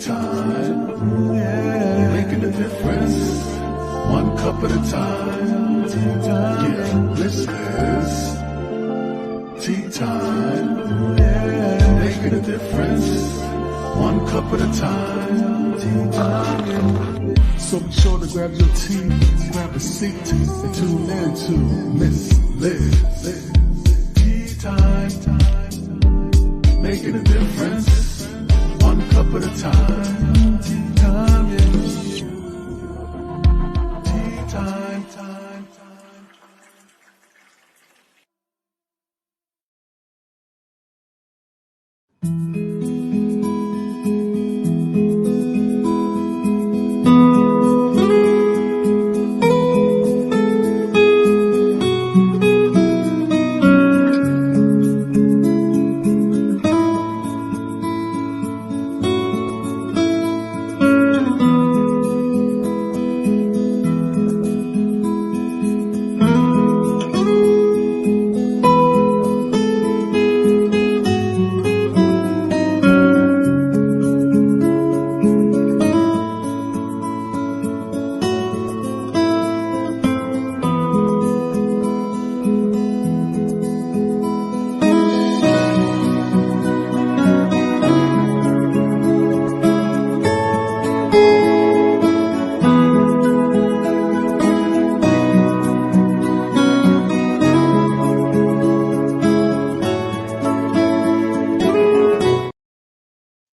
time, yeah, making a difference, one cup at a time, yeah, this is tea time, yeah, making a difference, one cup at a time, tea time. So be sure to grab your tea, grab a seat, and tune in to Miss Liz. Tea time, making a difference, one cup at a time. Tea time, yeah. Tea time.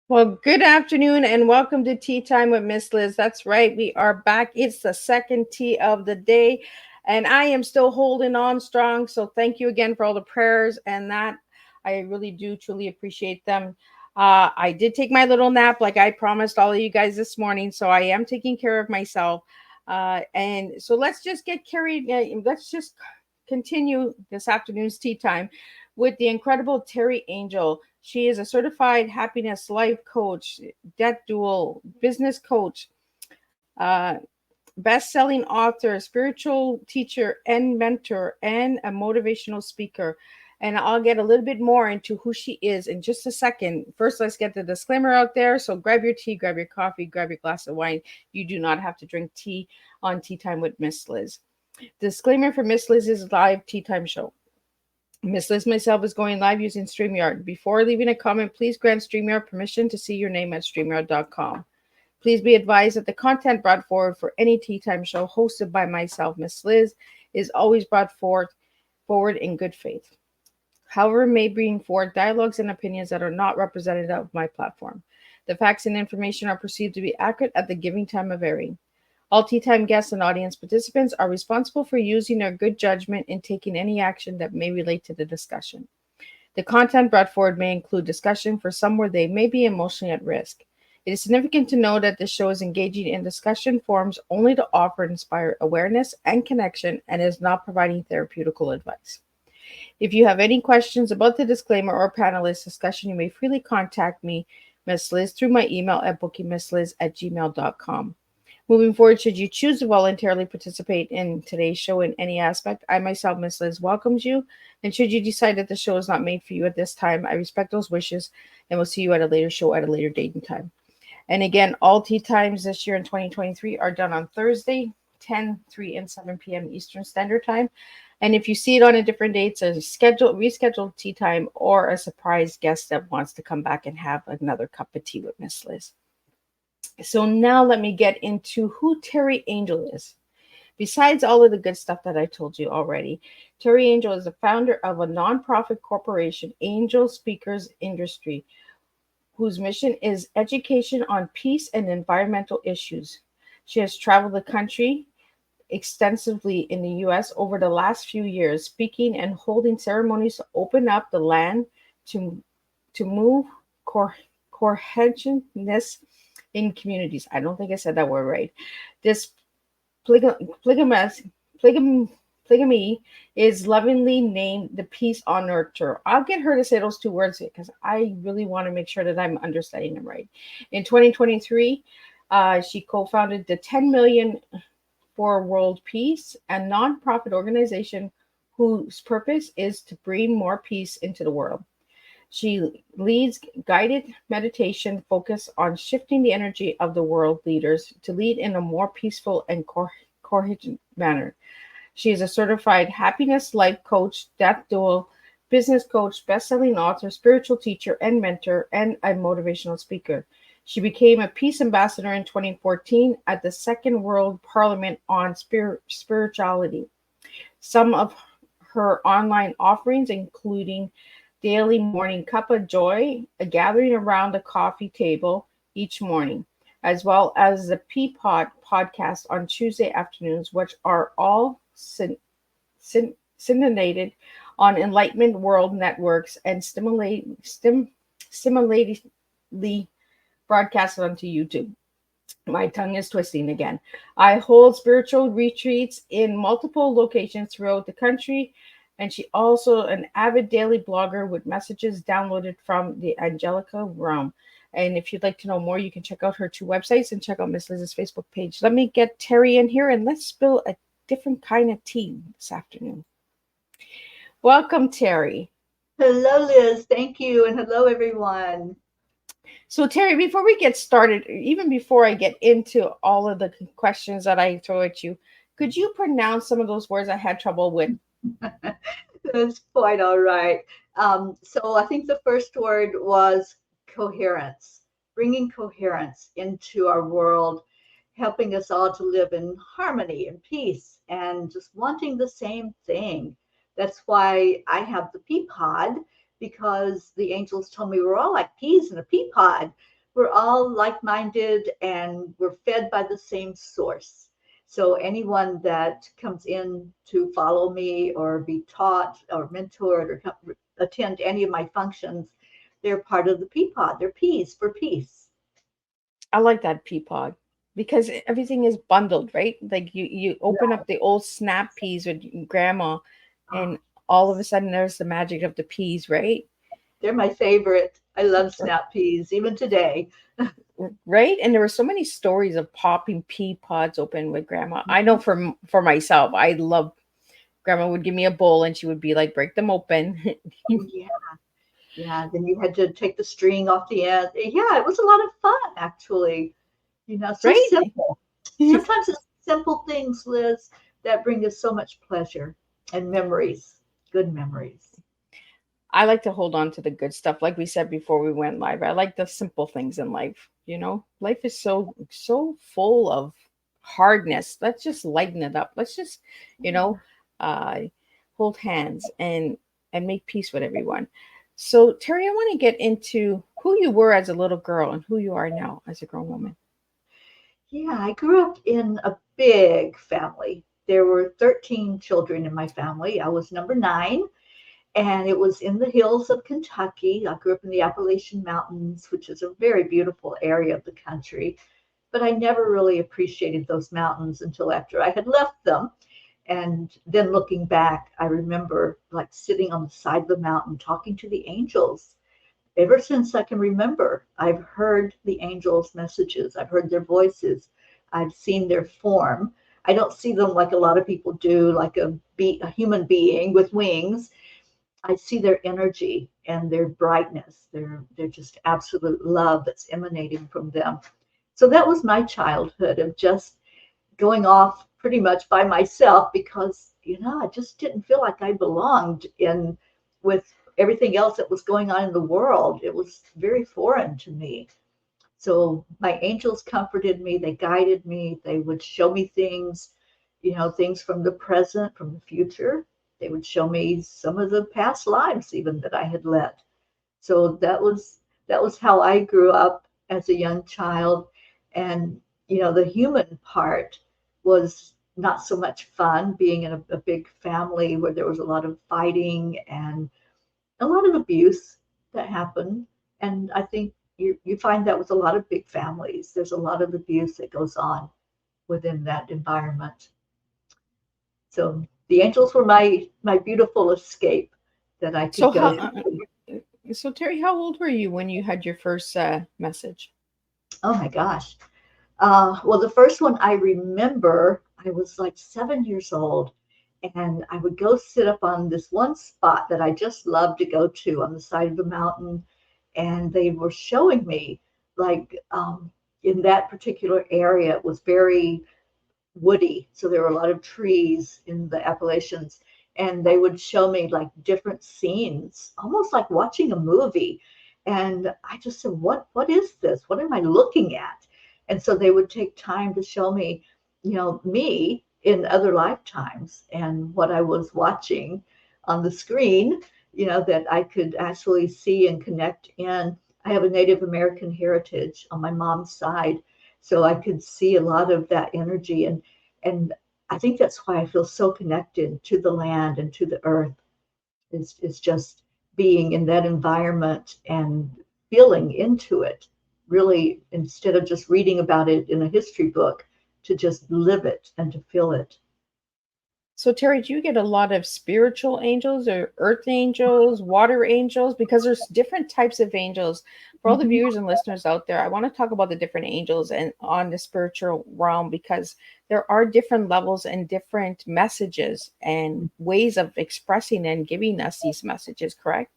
Well, good afternoon and welcome to Tea Time with Miss Liz. That's right, we are back. It's the second tea of the day, and I am still holding on strong. So thank you again for all the prayers and that. I really do truly appreciate them. I did take my little nap like I promised all of you guys this morning, so I am taking care of myself. And so let's just get carried. Let's just continue this afternoon's tea time with the incredible Teri Angel. She is a certified happiness life coach, debt dual, business coach, uh, best-selling author, spiritual teacher and mentor, and a motivational speaker. And I'll get a little bit more into who she is in just a second. First, let's get the disclaimer out there. So grab your tea, grab your coffee, grab your glass of wine. You do not have to drink tea on Tea Time with Miss Liz. Disclaimer for Miss Liz's live Tea Time show. Miss Liz myself is going live using StreamYard. Before leaving a comment, please grant StreamYard permission to see your name at StreamYard.com. Please be advised that the content brought forward for any Tea Time show hosted by myself, Miss Liz, is always brought forward in good faith. However, may bring forward dialogues and opinions that are not representative of my platform. The facts and information are perceived to be accurate at the giving time of airing. All Tea Time guests and audience participants are responsible for using their good judgment in taking any action that may relate to the discussion. The content brought forward may include discussion for some where they may be emotionally at risk. It is significant to know that this show is engaging in discussion forums only to offer and inspire awareness and connection and is not providing therapeutical advice. If you have any questions about the disclaimer or panelist discussion, you may freely contact me, Miss Liz, through my email at bookingmissliz@gmail.com. Moving forward, should you choose to voluntarily participate in today's show in any aspect, I myself, Miss Liz, welcomes you. And should you decide that the show is not made for you at this time, I respect those wishes and will see you at a later show at a later date and time. And again, all tea times this year in 2023 are done on Thursday, 10, 3, and 7 p.m. Eastern Standard Time. And if you see it on a different date, it's a rescheduled tea time or a surprise guest that wants to come back and have another cup of tea with Miss Liz. So now let me get into who Teri Angel is. Besides all of the good stuff that I told you already, Teri Angel is the founder of a nonprofit corporation, AngelSpeakers Industry, whose mission is education on peace and environmental issues. She has traveled the country extensively in the U.S. over the last few years, speaking and holding ceremonies to open up the land to move cohesiveness in communities. I don't think I said that word right. This polygamy is lovingly named the Peace on Nurture. I'll get her to say those two words because I really want to make sure that I'm understanding them right. In 2023, she co-founded the 10 Million for World Peace, a nonprofit organization whose purpose is to bring more peace into the world. She leads guided meditation focused on shifting the energy of the world leaders to lead in a more peaceful and coherent manner. She is a certified happiness life coach, death dual, business coach, best-selling author, spiritual teacher and mentor, and a motivational speaker. She became a peace ambassador in 2014 at the Second World Parliament on Spirituality. Some of her online offerings, including Daily Morning Cup of Joy, a gathering around a coffee table each morning, as well as the Peapod podcast on Tuesday afternoons, which are all syndicated on Enlightenment World Networks and stimulatedly broadcasted onto YouTube. My tongue is twisting again. I hold spiritual retreats in multiple locations throughout the country, and she also an avid daily blogger with messages downloaded from the Angelica realm. And if you'd like to know more, you can check out her two websites and check out Miss Liz's Facebook page. Let me get Teri in here and let's spill a different kind of tea this afternoon. Welcome, Teri. Hello, Liz. Thank you. And hello, everyone. So, Teri, before we get started, even before I get into all of the questions that I throw at you, could you pronounce some of those words I had trouble with? That's quite all right. So I think the first word was coherence, bringing coherence into our world, helping us all to live in harmony and peace and just wanting the same thing. That's why I have the pea pod, because the angels told me we're all like peas in a pea pod. We're all like-minded and we're fed by the same source. So anyone that comes in to follow me or be taught or mentored or attend any of my functions, they're part of the pea pod. They're peas for peace. I like that peapod because everything is bundled, right? Like you open up the old snap peas with grandma, and all of a sudden there's the magic of the peas, right? They're my favorite. I love snap peas, even today. Right? And there were so many stories of popping pea pods open with grandma. I know for myself, I love grandma would give me a bowl and she would be like, break them open. Yeah. Yeah. Then you had to take the string off the end. Yeah, it was a lot of fun, actually. So right? simple. Sometimes it's simple things, Liz, that bring us so much pleasure and memories, good memories. I like to hold on to the good stuff. Like we said before we went live, I like the simple things in life. Life is so full of hardness. Let's just lighten it up. Let's just, uh, hold hands and make peace with everyone. So, Teri, I want to get into who you were as a little girl and who you are now as a grown woman. Yeah, I grew up in a big family. There were 13 children in my family. I was number 9. And it was in the hills of Kentucky. I grew up in the Appalachian Mountains, which is a very beautiful area of the country. But I never really appreciated those mountains until after I had left them. And then looking back, I remember like sitting on the side of the mountain talking to the angels. Ever since I can remember, I've heard the angels' messages. I've heard their voices. I've seen their form. I don't see them like a lot of people do, like a human being with wings. I see their energy and their brightness. They're just absolute love that's emanating from them. So that was my childhood of just going off pretty much by myself because, I just didn't feel like I belonged in with everything else that was going on in the world. It was very foreign to me. So my angels comforted me. They guided me. They would show me things, things from the present, from the future. They would show me some of the past lives even that I had led. So that was how I grew up as a young child. And the human part was not so much fun, being in a big family where there was a lot of fighting and a lot of abuse that happened. And I think you find that with a lot of big families. There's a lot of abuse that goes on within that environment. So the angels were my beautiful escape that I could go to. So, Teri, how old were you when you had your first message? Oh my gosh. Well, the first one I remember, I was like 7 years old, And I would go sit up on this one spot that I just loved to go to on the side of the mountain. And they were showing me, like, in that particular area, it was very woody. So there were a lot of trees in the Appalachians. And they would show me like different scenes, almost like watching a movie. And I just said, what is this? What am I looking at? And so they would take time to show me, me in other lifetimes and what I was watching on the screen, that I could actually see and connect in. I have a Native American heritage on my mom's side, so I could see a lot of that energy. And I think that's why I feel so connected to the land and to the earth. Is just being in that environment and feeling into it, really, instead of just reading about it in a history book, to just live it and to feel it. So, Teri, do you get a lot of spiritual angels or earth angels, water angels? Because there's different types of angels. For all the Mhm. viewers and listeners out there, I want to talk about the different angels and on the spiritual realm, because there are different levels and different messages and ways of expressing and giving us these messages, correct?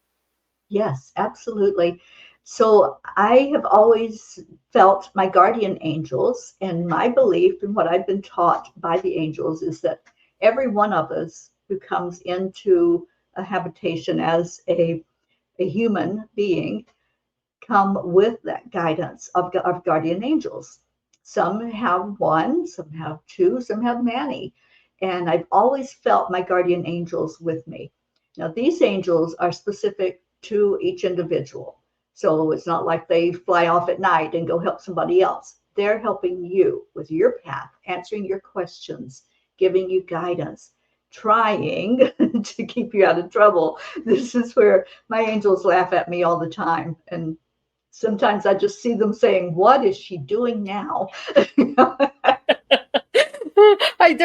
Yes, absolutely. So I have always felt my guardian angels, and my belief and what I've been taught by the angels is that every one of us who comes into a habitation as a human being come with that guidance of guardian angels. Some have one, some have two, some have many. And I've always felt my guardian angels with me. Now, these angels are specific to each individual. So it's not like they fly off at night and go help somebody else. They're helping you with your path, answering your questions, giving you guidance, trying to keep you out of trouble. This is where my angels laugh at me all the time. And sometimes I just see them saying, "What is she doing now?" There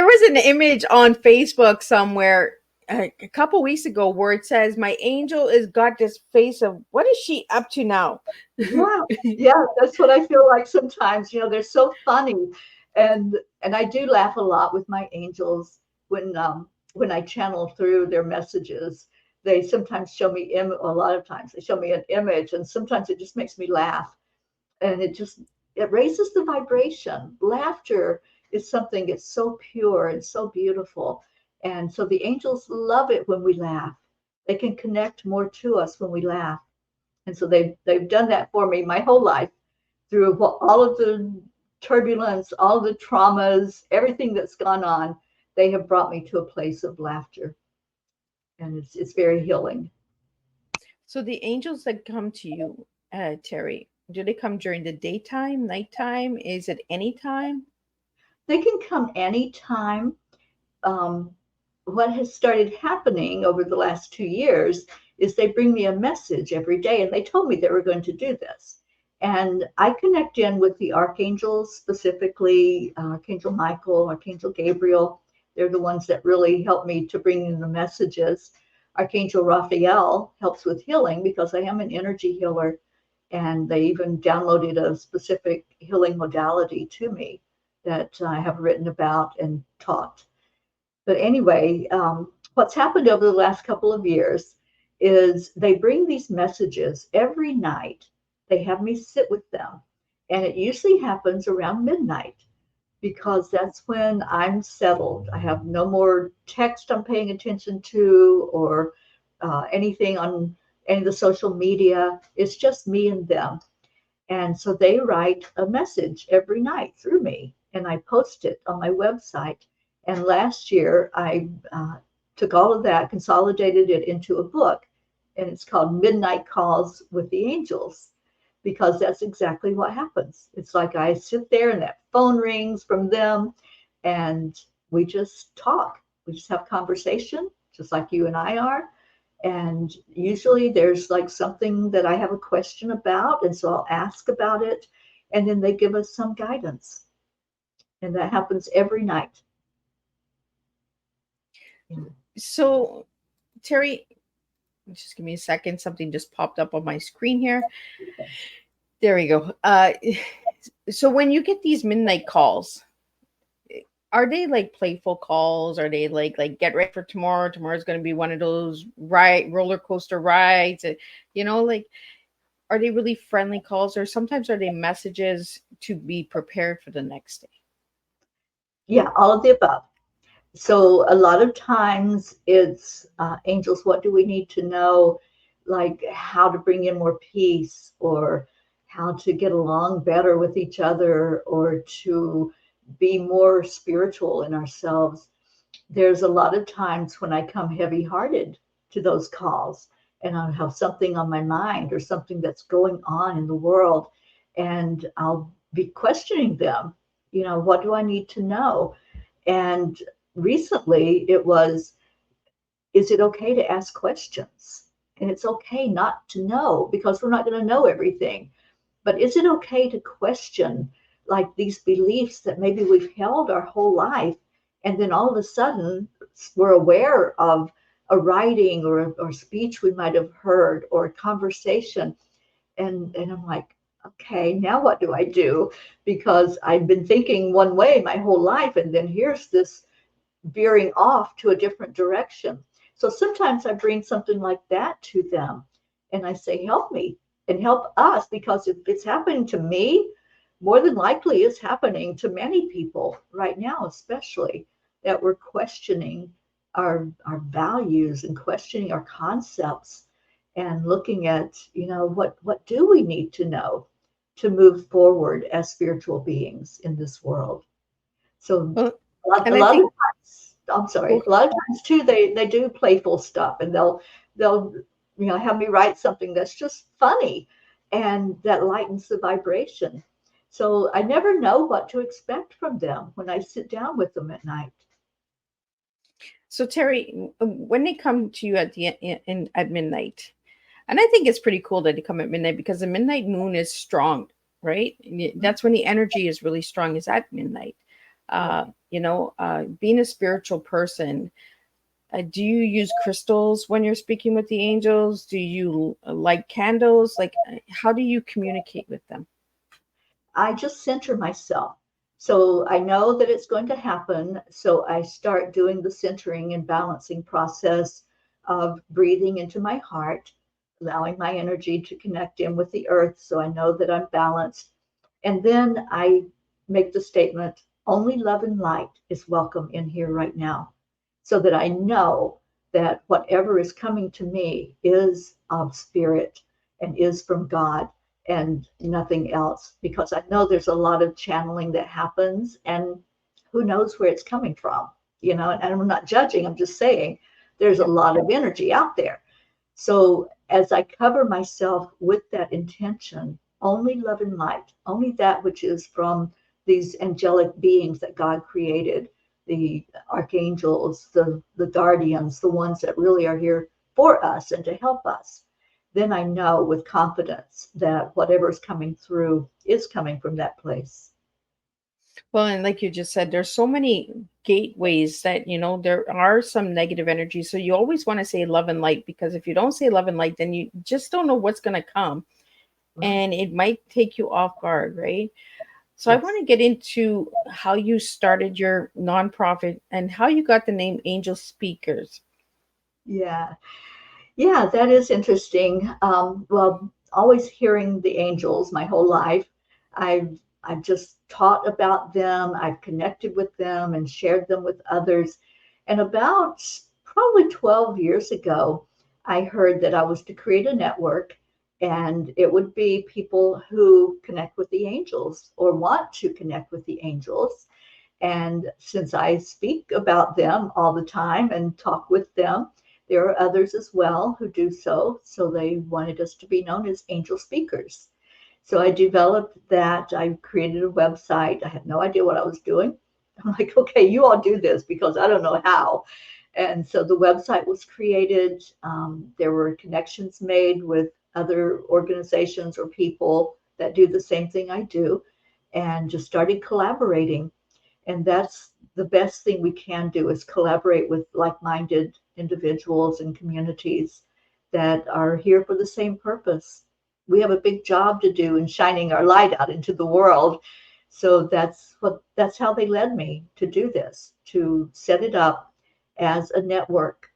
was an image on Facebook somewhere a couple weeks ago where it says, "My angel is got this face of what is she up to now?" Yeah, yeah, that's what I feel like sometimes. They're so funny, and I do laugh a lot with my angels when I channel through their messages. They sometimes show me a lot of times they show me an image, and sometimes it just makes me laugh, and it raises the vibration. Laughter is something that's so pure and so beautiful, and so the angels love it when we laugh. They can connect more to us when we laugh, and so they've done that for me my whole life through all of the turbulence, all the traumas, everything that's gone on. They have brought me to a place of laughter, and it's very healing. So the angels that come to you, Teri, do they come during the daytime, nighttime? Is it anytime? They can come anytime. um, what has started happening over the last 2 years is they bring me a message every day, and they told me they were going to do this. And I connect in with the archangels, specifically Archangel Michael, Archangel Gabriel. They're the ones that really help me to bring in the messages. Archangel Raphael helps with healing because I am an energy healer, and they even downloaded a specific healing modality to me that I have written about and taught. But anyway, what's happened over the last couple of years is they bring these messages every night. They have me sit with them. And it usually happens around midnight because that's when I'm settled. I have no more text I'm paying attention to or anything on any of the social media. It's just me and them. And so they write a message every night through me, and I post it on my website. And last year, I took all of that, consolidated it into a book, and it's called Midnight Calls with the Angels, because that's exactly what happens. It's like I sit there and that phone rings from them, and we just talk. We just have conversation, just like you and I are. And usually there's like something that I have a question about, and so I'll ask about it, and then they give us some guidance. And that happens every night. Yeah. So, Teri, just give me a second. Something just popped up on my screen here. There we go. So when you get these midnight calls, Are they like playful calls? Are they like get ready for tomorrow? Tomorrow's going to be one of those roller coaster rides. Like, are they really friendly calls, or sometimes are they messages to be prepared for the next day? Yeah, all of the above. So a lot of times it's angels, what do we need to know? Like how to bring in more peace, or how to get along better with each other, or to be more spiritual in ourselves. There's a lot of times when I come heavy hearted to those calls, and I'll have something on my mind or something that's going on in the world, and I'll be questioning them. What do I need to know? And recently it was, is it okay to ask questions? And it's okay not to know, because we're not going to know everything. But is it okay to question, like, these beliefs that maybe we've held our whole life, and then all of a sudden we're aware of a writing or speech we might have heard, or a conversation, and I'm like, okay, now what do I do? Because I've been thinking one way my whole life, and then here's this veering off to a different direction. So sometimes I bring something like that to them, and I say, help me and help us, because if it's happening to me, more than likely it's happening to many people right now, especially that we're questioning our values and questioning our concepts, and looking at, what do we need to know to move forward as spiritual beings in this world. So Well, a and I lot of think, times, I'm sorry, oh, a lot of times too, they do playful stuff, and they'll have me write something that's just funny, and that lightens the vibration. So I never know what to expect from them when I sit down with them at night. so Terry, when they come to you at midnight, and I think it's pretty cool that they come at midnight because the midnight moon is strong, right? That's when the energy is really strong, is at midnight. Right. Being a spiritual person, do you use crystals when you're speaking with the angels? Do you light candles? Like, how do you communicate with them? I just center myself. So I know that it's going to happen. So I start doing the centering and balancing process of breathing into my heart, allowing my energy to connect in with the earth. So I know that I'm balanced. And then I make the statement, only love and light is welcome in here right now. So that I know that whatever is coming to me is of spirit and is from God and nothing else, because I know there's a lot of channeling that happens, and who knows where it's coming from, and I'm not judging, I'm just saying there's a Yeah. lot of energy out there. So as I cover myself with that intention, only love and light, only that which is from these angelic beings that God created, the archangels, the guardians, the ones that really are here for us and to help us, then I know with confidence that whatever is coming through is coming from that place. Well, and like you just said, there's so many gateways that, there are some negative energy. So you always want to say love and light, because if you don't say love and light, then you just don't know what's going to come, Right. and it might take you off guard, right? So I Yes. want to get into how you started your nonprofit and how you got the name Angel Speakers. Yeah. Yeah, that is interesting. Well, always hearing the angels my whole life, I've just taught about them. I've connected with them and shared them with others. And about probably 12 years ago, I heard that I was to create a network, and it would be people who connect with the angels or want to connect with the angels. And since I speak about them all the time and talk with them, there are others as well who do so. So they wanted us to be known as Angel Speakers. So I developed that. I created a website. I had no idea what I was doing. I'm like, okay, you all do this, because I don't know how. And so the website was created. There were connections made with other organizations or people that do the same thing I do, and just started collaborating. And that's the best thing we can do, is collaborate with like-minded individuals and communities that are here for the same purpose. We have a big job to do in shining our light out into the world, So that's how they led me to do this, to set it up as a network.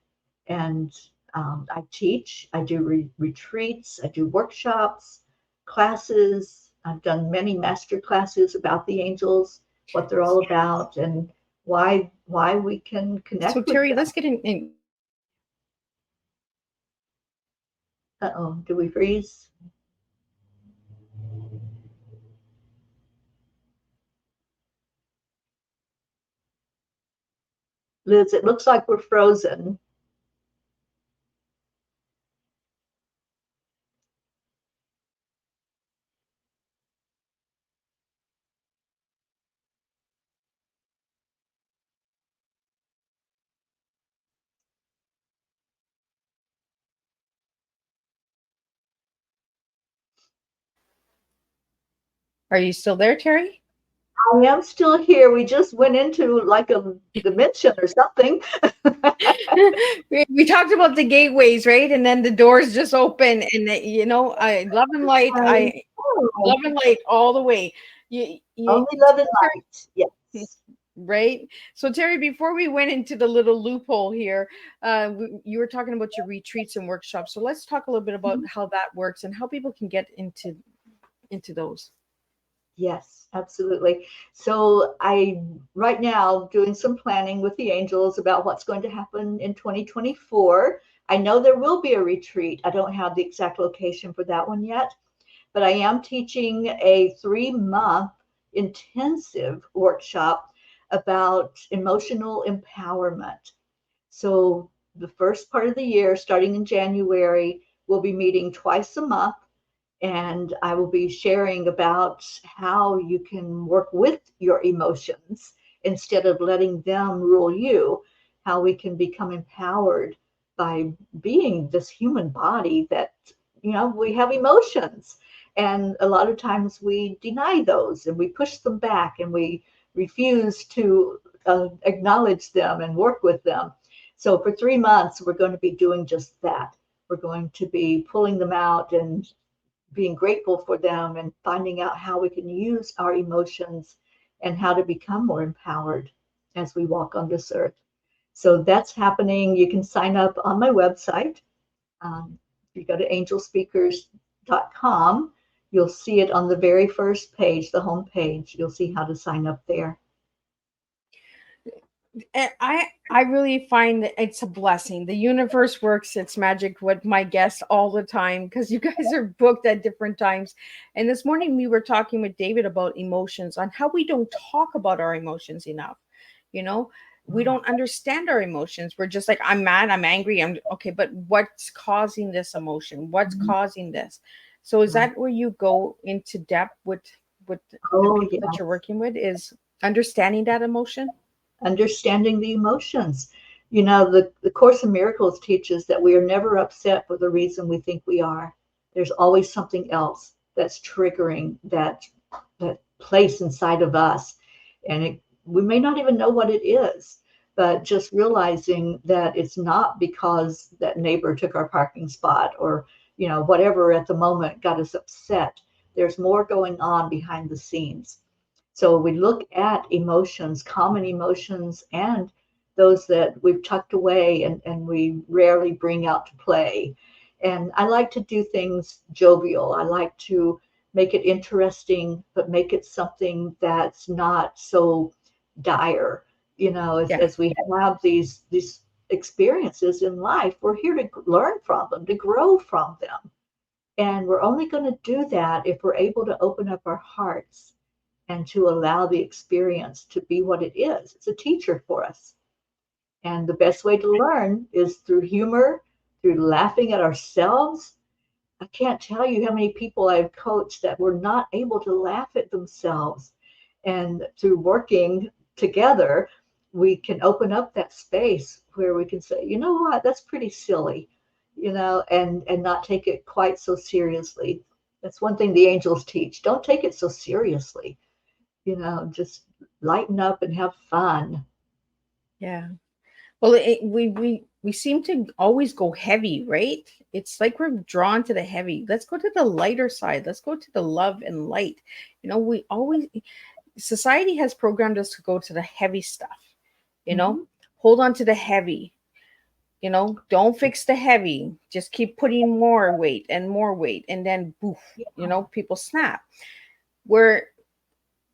And I teach, I do retreats, I do workshops, classes. I've done many master classes about the angels, what they're all about, and why we can So connect with Teri, them. let's get in. Uh-oh, did we freeze? Liz, it looks like we're frozen. Are you still there, Teri? I am still here. We just went into like a dimension or something. We talked about the gateways, right? And then the doors just open, and I love and light. I I know. love and light all the way. You Only love and light. Yes. right? So Teri, before we went into the little loophole here, you were talking about your retreats and workshops. So let's talk a little bit about how that works and how people can get into those. Yes, absolutely. So I right now doing some planning with the angels about what's going to happen in 2024. I know there will be a retreat. I don't have the exact location for that one yet, but I am teaching a 3-month intensive workshop about emotional empowerment. So the first part of the year, starting in January, we'll be meeting twice a month, and I will be sharing about how you can work with your emotions instead of letting them rule you, how we can become empowered by being this human body that, we have emotions. And a lot of times we deny those and we push them back and we refuse to acknowledge them and work with them. So for 3 months, we're going to be doing just that. We're going to be pulling them out and being grateful for them and finding out how we can use our emotions and how to become more empowered as we walk on this earth. So that's happening. You can sign up on my website. If you go to angelspeakers.com, you'll see it on the very first page, the home page. You'll see how to sign up there. And I really find that it's a blessing. The universe works its magic with my guests all the time because you guys are booked at different times. And this morning we were talking with David about emotions, on how we don't talk about our emotions enough. We don't understand our emotions. We're just like, I'm mad, I'm angry, I'm okay, but what's causing this emotion? What's causing this? So is that where you go into depth with the Oh, people that yeah. you're working with, is understanding that emotion? Understanding the emotions. The Course in Miracles teaches that we are never upset for the reason we think we are. There's always something else that's triggering that place inside of us. And we may not even know what it is, but just realizing that it's not because that neighbor took our parking spot or, whatever at the moment got us upset. There's more going on behind the scenes. So we look at emotions, common emotions, and those that we've tucked away and we rarely bring out to play. And I like to do things jovial. I like to make it interesting, but make it something that's not so dire. Yeah. As we have these experiences in life, we're here to learn from them, to grow from them. And we're only going to do that if we're able to open up our hearts and to allow the experience to be what it is. It's a teacher for us. And the best way to learn is through humor, through laughing at ourselves. I can't tell you how many people I've coached that were not able to laugh at themselves. And through working together, we can open up that space where we can say, you know what, that's pretty silly, and not take it quite so seriously. That's one thing the angels teach. Don't take it so seriously. Just lighten up and have fun. Yeah. Well, we seem to always go heavy, right? It's like we're drawn to the heavy. Let's go to the lighter side. Let's go to the love and light. We always society has programmed us to go to the heavy stuff, you know, Mhm. hold on to the heavy, you know, don't fix the heavy, just keep putting more weight and more weight, and then boof, Yeah. you know, people snap. Where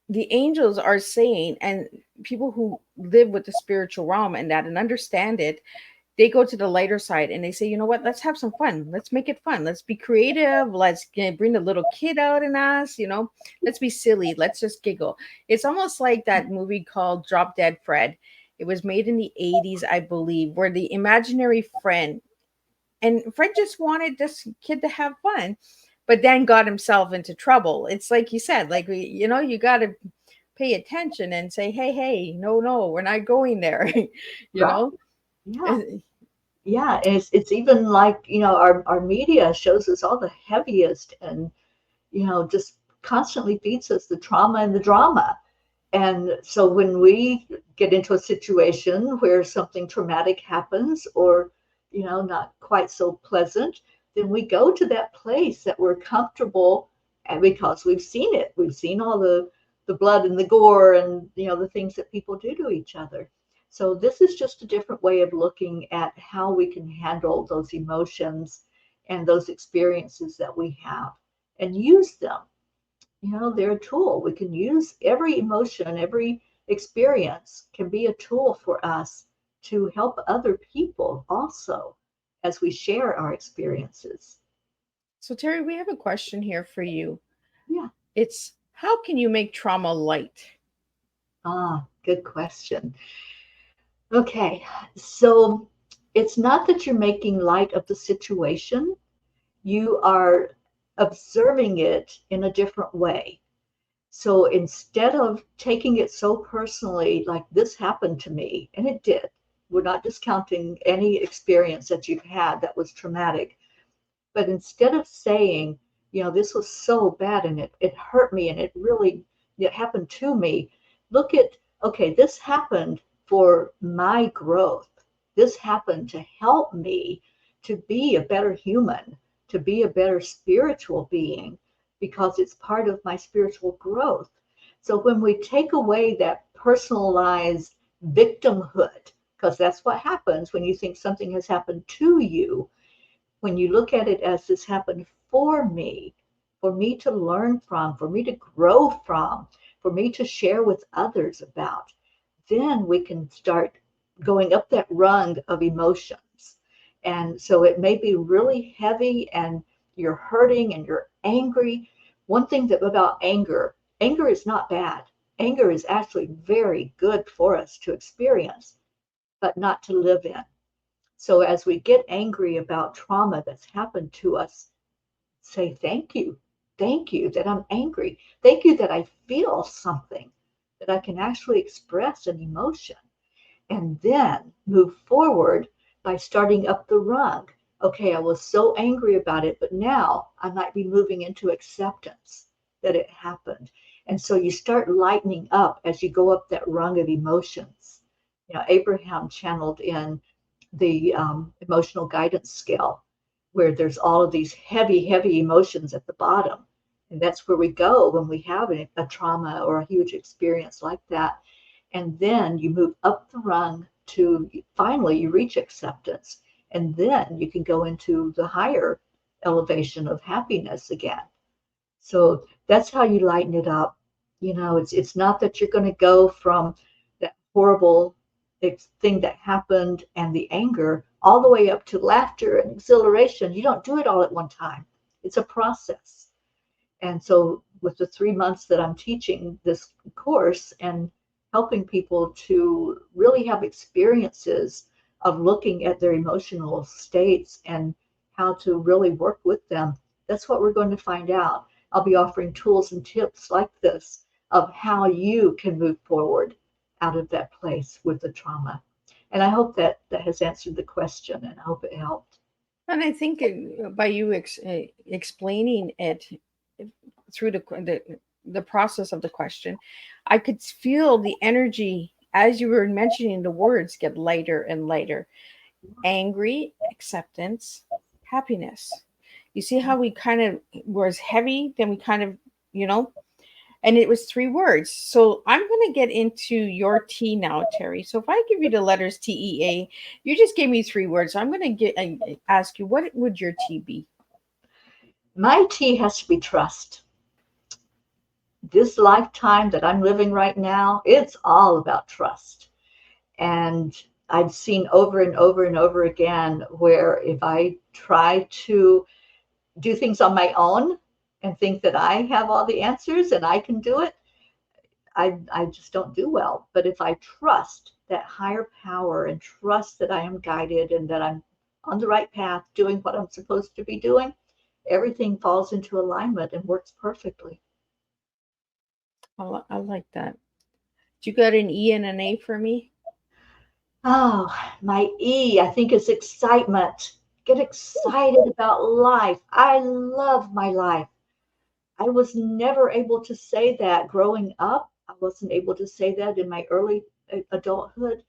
the angels are saying, and people who live with the spiritual realm and that and understand it, they go to the lighter side and they say, you know what, let's have some fun, let's make it fun, let's be creative, let's bring the little kid out in us, you know, let's be silly, let's just giggle. It's almost like that movie called Drop Dead Fred. It was made in the 80s, I believe, where the imaginary friend, and Fred just wanted this kid to have fun, but then got himself into trouble. It's like you said, like, you know, you got to pay attention and say, hey, hey, no, no, we're not going there. You Right. know. Yeah. Yeah. And it's even like, our media shows us all the heaviest and, just constantly feeds us the trauma and the drama. And so when we get into a situation where something traumatic happens or, not quite so pleasant, then we go to that place that we're comfortable, and because we've seen it. We've seen all the blood and the gore and, the things that people do to each other. So this is just a different way of looking at how we can handle those emotions and those experiences that we have and use them. They're a tool. We can use every emotion, every experience can be a tool for us to help other people also as we share our experiences. So, Terry, we have a question here for you. Yeah. It's, how can you make trauma light? Good question. Okay. So it's not that you're making light of the situation, you are observing it in a different way. So instead of taking it so personally, like this happened to me, and it did, we're not discounting any experience that you've had that was traumatic, but instead of saying, this was so bad and it hurt me and it happened to me, look at, okay, this happened for my growth. This happened to help me to be a better human, to be a better spiritual being, because it's part of my spiritual growth. So when we take away that personalized victimhood, because that's what happens when you think something has happened to you, when you look at it as this happened for me to learn from, for me to grow from, for me to share with others about, then we can start going up that rung of emotions. And so it may be really heavy and you're hurting and you're angry. One thing that about anger is not bad. Anger is actually very good for us to experience, but not to live in. So as we get angry about trauma that's happened to us, say thank you. Thank you that I'm angry. Thank you that I feel something, that I can actually express an emotion. And then move forward by starting up the rung. Okay, I was so angry about it, but now I might be moving into acceptance that it happened. And so you start lightening up as you go up that rung of emotions. Abraham channeled in the emotional guidance scale, where there's all of these heavy, heavy emotions at the bottom. And that's where we go when we have a trauma or a huge experience like that. And then you move up the rung to finally you reach acceptance. And then you can go into the higher elevation of happiness again. So that's how you lighten it up. It's not that you're going to go from that horrible thing that happened and the anger all the way up to laughter and exhilaration. You don't do it all at one time. It's a process. And so with the 3 months that I'm teaching this course and helping people to really have experiences of looking at their emotional states and how to really work with them, that's what we're going to find out. I'll be offering tools and tips like this of how you can move forward out of that place with the trauma. And I hope that that has answered the question, and I hope it helped. And I think by you explaining it through the process of the question, I could feel the energy as you were mentioning the words get lighter and lighter. Angry, acceptance, happiness. You see how we kind of was heavy, then we kind of, you know, And it was 3 words. So I'm going to get into your T now, Teri. So if I give you the letters TEA, you just gave me 3 words. So I'm going to ask you, what would your T be? My T has to be trust. This lifetime that I'm living right now, it's all about trust. And I've seen over and over and over again where if I try to do things on my own and think that I have all the answers and I can do it, I just don't do well. But if I trust that higher power and trust that I am guided and that I'm on the right path, doing what I'm supposed to be doing, everything falls into alignment and works perfectly. I like that. You got an E and an A for me? Oh, my E, I think is excitement. Get excited about life. I love my life. I was never able to say that growing up. I wasn't able to say that in my early adulthood.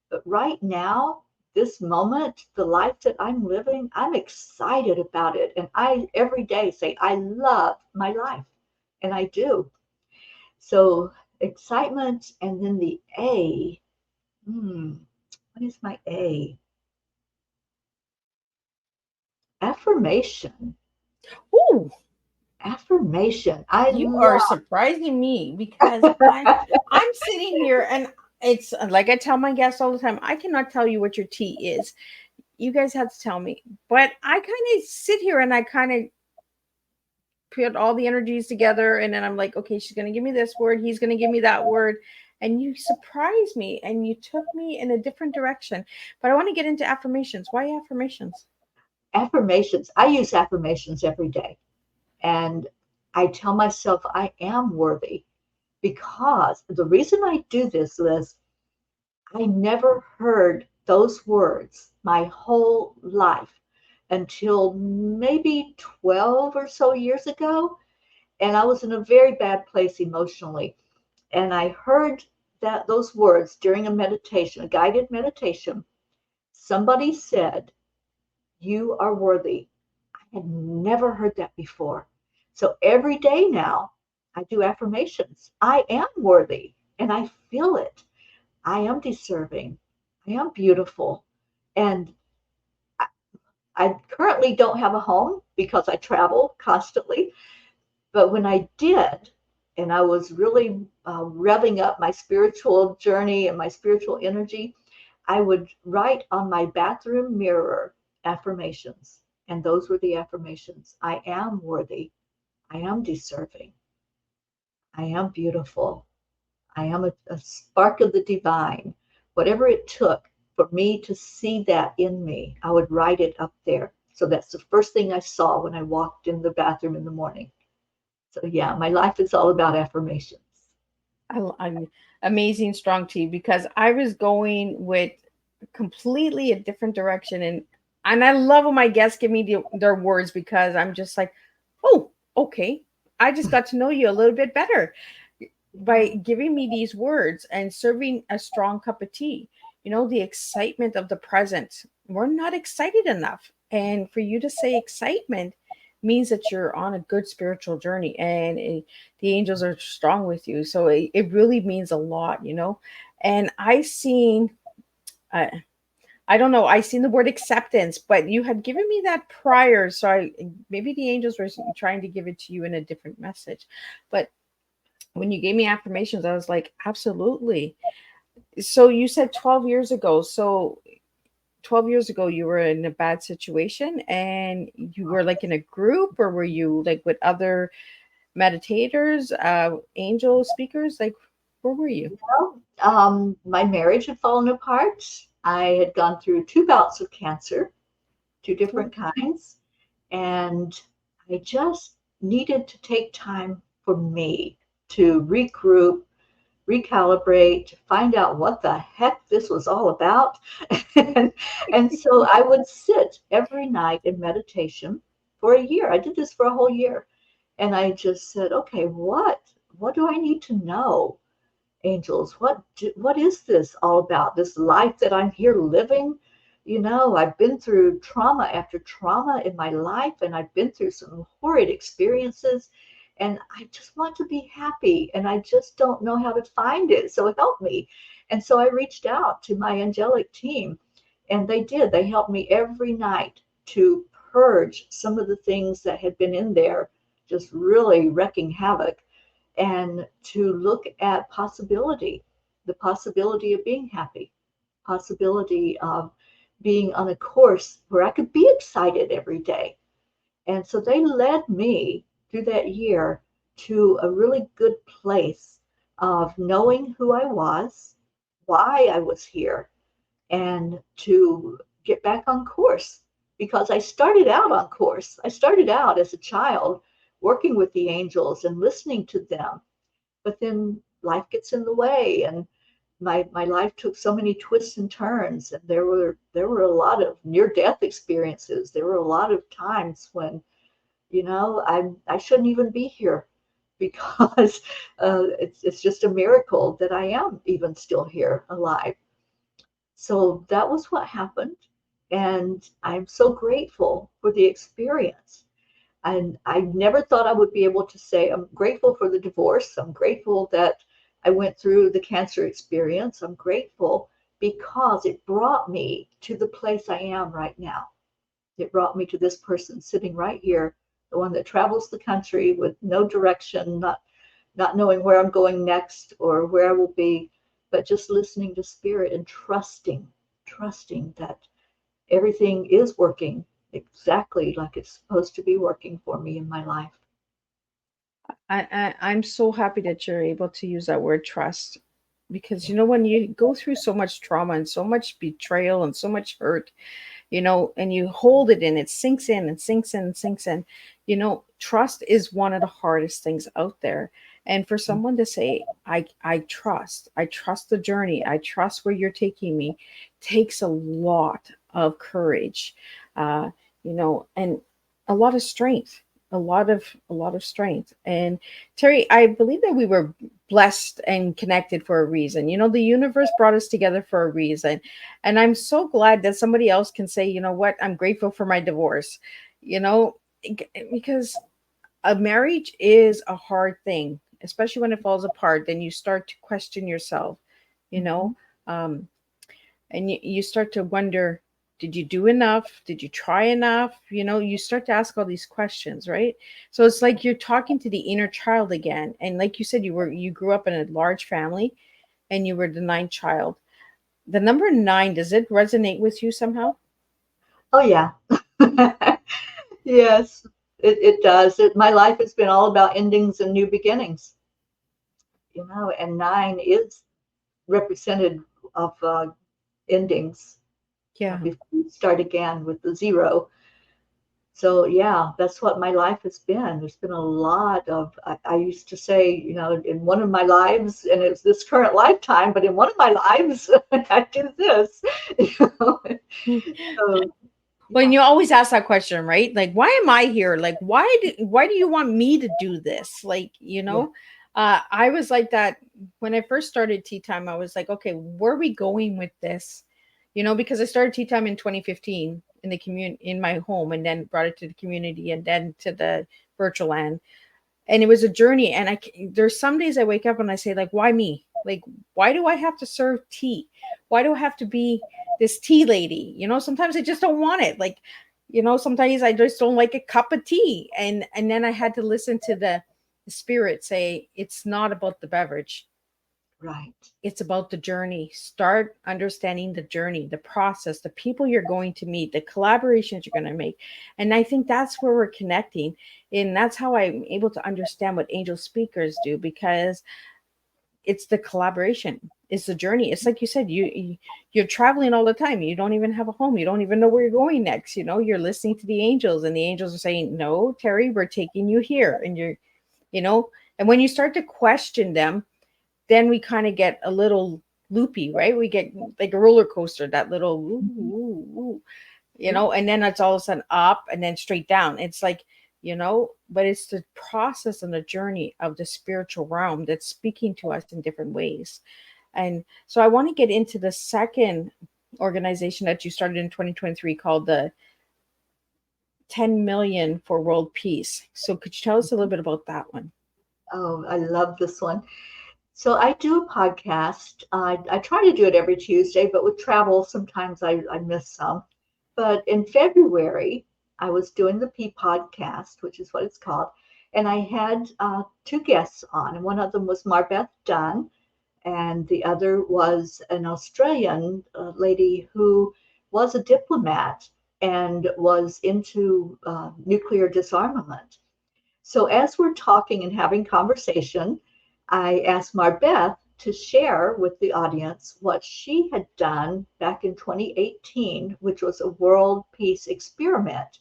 But right now, this moment, the life that I'm living, I'm excited about it. And I every day say, I love my life. And I do. So excitement and then the A. What is my A? Affirmation. Ooh, Affirmation. I you are love. surprising me because I'm sitting here and it's like I tell my guests all the time, I cannot tell you what your T is. You guys have to tell me. But I kind of sit here and I kind of put all the energies together and then I'm like, okay, she's going to give me this word, he's going to give me that word, and you surprised me and you took me in a different direction. But I want to get into affirmations. Why affirmations? Affirmations. I use affirmations every day. And I tell myself I am worthy because the reason I do this is I never heard those words my whole life until maybe 12 or so years ago. And I was in a very bad place emotionally. And I heard that those words during a meditation, a guided meditation. Somebody said, "You are worthy." I had never heard that before. So every day now, I do affirmations. I am worthy and I feel it. I am deserving. I am beautiful. And I currently don't have a home because I travel constantly. But when I did, and I was really revving up my spiritual journey and my spiritual energy, I would write on my bathroom mirror affirmations. And those were the affirmations. I am worthy. I am deserving. I am beautiful. I am a spark of the divine. Whatever it took for me to see that in me, I would write it up there. So that's the first thing I saw when I walked in the bathroom in the morning. So yeah, my life is all about affirmations. I'm amazing strong tea because I was going with completely a different direction, and I love when my guests give me their words because I'm just like, oh, okay, I just got to know you a little bit better by giving me these words and serving a strong cup of tea. You know, the excitement of the present. We're not excited enough, and for you to say excitement means that you're on a good spiritual journey and the angels are strong with you, so it really means a lot, you know. And uh, I don't know, I seen the word acceptance, but you had given me that prior, so I maybe the angels were trying to give it to you in a different message. But when you gave me affirmations, I was like, absolutely. So you said 12 years ago, so 12 years ago you were in a bad situation and you were like in a group, or were you like with other meditators, angel speakers, like where were you? Well, my marriage had fallen apart. I had gone through 2 bouts of cancer, 2 different kinds, and I just needed to take time for me to regroup, recalibrate, find out what the heck this was all about. and so I would sit every night in meditation for a year. I did this for a whole year. And I just said, okay, what do I need to know? Angels, what is this all about? This life that I'm here living? You know, I've been through trauma after trauma in my life, and I've been through some horrid experiences. and I just want to be happy, and I just don't know how to find it. So help me. And so I reached out to my angelic team, and they did. They helped me every night to purge some of the things that had been in there, just really wreaking havoc, and to look at possibility, the possibility of being happy, possibility of being on a course where I could be excited every day. And so they led me through that year to a really good place of knowing who I was, why I was here, and to get back on course, because I started out on course. I started out as a child working with the angels and listening to them, but then life gets in the way, and my life took so many twists and turns, and there were a lot of near death experiences. There were a lot of times when, I shouldn't even be here, because it's just a miracle that I am even still here alive. So that was what happened. And I'm so grateful for the experience. And I never thought I would be able to say, I'm grateful for the divorce. I'm grateful that I went through the cancer experience. I'm grateful because it brought me to the place I am right now. It brought me to this person sitting right here, the one that travels the country with no direction, not knowing where I'm going next or where I will be, but just listening to spirit and trusting that everything is working exactly like it's supposed to be working for me in my life. I'm so happy that you're able to use that word trust, because when you go through so much trauma and so much betrayal and so much hurt, and you hold it in, it sinks in and sinks in and sinks in. Trust is one of the hardest things out there. And for someone to say, I trust the journey, I trust where you're taking me, takes a lot of courage, and a lot of strength, a lot of strength. And Teri, I believe that we were blessed and connected for a reason. The universe brought us together for a reason. And I'm so glad that somebody else can say, what, I'm grateful for my divorce, because a marriage is a hard thing, especially when it falls apart. Then you start to question yourself, you Mhm. know, um, and you start to wonder, did you do enough? Did you try enough? You start to ask all these questions, right? So it's like you're talking to the inner child again. And like you said, you grew up in a large family and you were the ninth child. The number nine, does it resonate with you somehow? Oh, yeah. Yes, it does. My life has been all about endings and new beginnings, and nine is represented of endings, Yeah. before we start again with the zero. So yeah, that's what my life has been. There's been a lot of, I used to say, in one of my lives, and it's this current lifetime, but in one of my lives, I do this. You know? So Well, and yeah, you always ask that question, right? Like, why am I here? Like, why do you want me to do this? Like, yeah, I was like that when I first started Tea Time. I was like, okay, where are we going with this? Because I started Tea Time in 2015 in the in my home, and then brought it to the community, and then to the virtual land. And it was a journey. And there's some days I wake up and I say, like, why me? Like, why do I have to serve tea? Why do I have to be this tea lady? Sometimes I just don't want it. Like, sometimes I just don't like a cup of tea. And then I had to listen to the spirit say, it's not about the beverage, right. it's about the journey. Start understanding the journey, the process, the people you're going to meet, the collaborations you're going to make. And I think that's where we're connecting. And that's how I'm able to understand what angel speakers do, because it's the collaboration, it's the journey. It's like you said, you're traveling all the time. You don't even have a home. You don't even know where you're going next. You're listening to the angels, and the angels are saying, no, Teri, we're taking you here. And you know, and when you start to question them, then we kind of get a little loopy, right? We get like a roller coaster, that little ooh, Mhm. ooh, ooh, Yeah, and then it's all of a sudden up and then straight down. It's like, but it's the process and the journey of the spiritual realm that's speaking to us in different ways. And so I want to get into the second organization that you started in 2023 called the 10 million for world peace. So could you tell us a little bit about that one? Oh, I love this one. So I do a podcast. I try to do it every Tuesday, but with travel, sometimes I miss some. But in February, I was doing the P podcast, which is what it's called, and I had two guests on, and one of them was Marbeth Dunn, and the other was an Australian lady who was a diplomat and was into nuclear disarmament. So as we're talking and having conversation, I asked Marbeth to share with the audience what she had done back in 2018, which was a world peace experiment.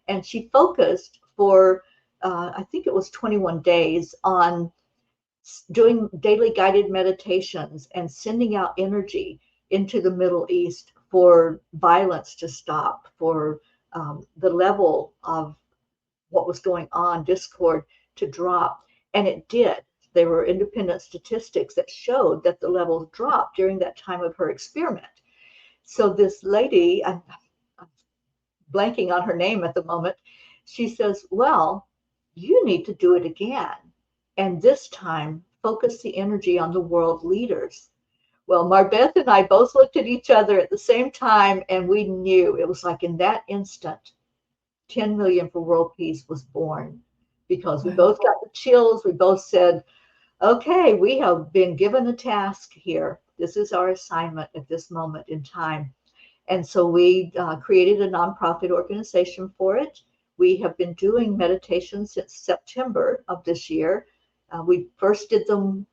And she focused for, I think it was 21 days, on doing daily guided meditations and sending out energy into the Middle East for violence to stop, for the level of what was going on, discord, to drop. And it did. There were independent statistics that showed that the levels dropped during that time of her experiment. So this lady, I'm blanking on her name at the moment, she says, well, you need to do it again. And this time, focus the energy on the world leaders. Well, Marbeth and I both looked at each other at the same time, and we knew it was like in that instant, 10 million for world peace was born, because we both got the chills. We both said, okay, we have been given a task here. This is our assignment at this moment in time. And so we created a nonprofit organization for it. We have been doing meditation since September of this year. We first did them,